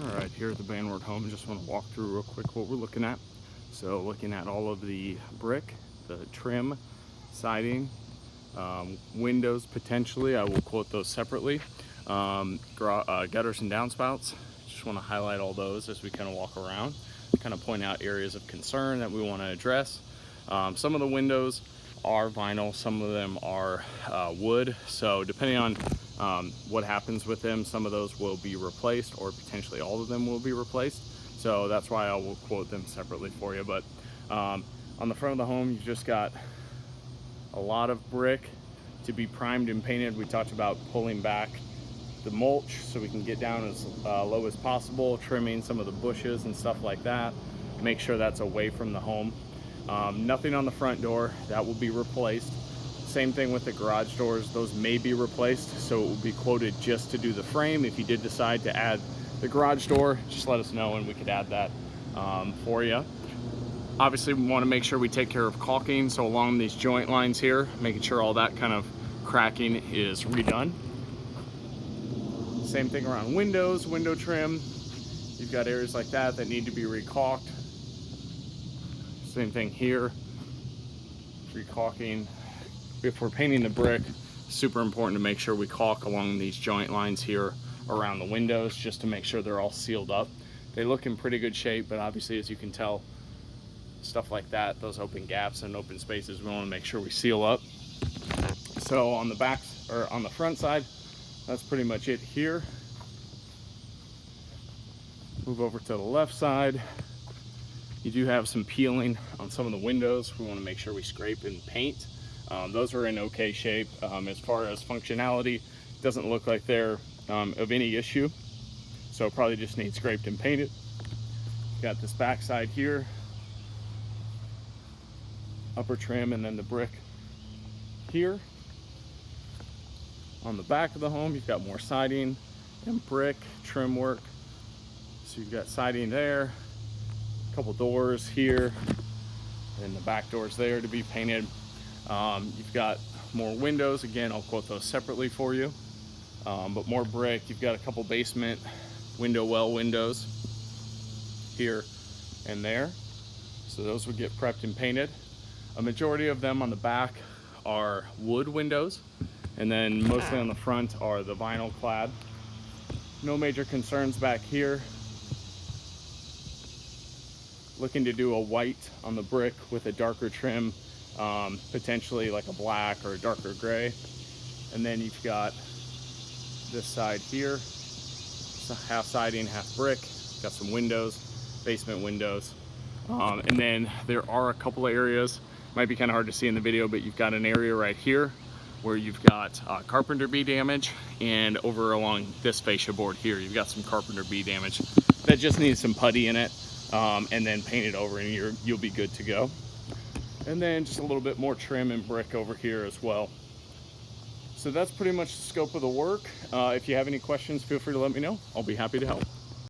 All right, here at the Banwart home, just want to walk through real quick what we're looking at. So looking at all of the brick, the trim, siding, windows potentially, I will quote those separately, gutters and downspouts. Just want to highlight all those as we kind of walk around, kind of point out areas of concern that we want to address. Some of the windows are vinyl, some of them are wood, so depending on what happens with them, some of those will be replaced, or potentially all of them will be replaced. So that's why I will quote them separately for you. But on the front of the home, you've just got a lot of brick to be primed and painted. We talked about pulling back the mulch so we can get down as low as possible, trimming some of the bushes and stuff like that. Make sure that's away from the home. Nothing on the front door, that will be replaced. Same thing with the garage doors, those may be replaced, so it will be quoted just to do the frame. If you did decide to add the garage door, just let us know and we could add that for you. Obviously we want to make sure we take care of caulking, so along these joint lines here, making sure all that kind of cracking is redone. Same thing around windows, window trim. You've got areas like that that need to be recaulked. Same thing here, recaulking. If we're painting the brick, super important to make sure we caulk along these joint lines here around the windows, just to make sure they're all sealed up. They look in pretty good shape, but obviously, as you can tell, stuff like that, those open gaps and open spaces, we want to make sure we seal up. So on the back, or on the front side, that's pretty much it here. Move over to the left side. You do have some peeling on some of the windows. We want to make sure we scrape and paint. Those are in okay shape. As far as functionality, doesn't look like they're of any issue. So probably just need scraped and painted. Got this back side here, upper trim, and then the brick here. On the back of the home, you've got more siding and brick trim work. So you've got siding there, a couple doors here, and the back doors there to be painted. You've got more windows. Again, I'll quote those separately for you, but more brick. You've got a couple basement window well windows here and there, so those would get prepped and painted. A majority of them on the back are wood windows, and then mostly on the front are the vinyl clad. No major concerns back here. Looking to do a white on the brick with a darker trim, potentially like a black or a darker gray. And then you've got this side here, so half siding, half brick. Got some windows, basement windows. And then there are a couple of areas, might be kind of hard to see in the video, but you've got an area right here where you've got carpenter bee damage, and over along this fascia board here, you've got some carpenter bee damage that just needs some putty in it. And then paint it over, and you'll be good to go. And then just a little bit more trim and brick over here as well. So that's pretty much the scope of the work. If you have any questions, feel free to let me know. I'll be happy to help.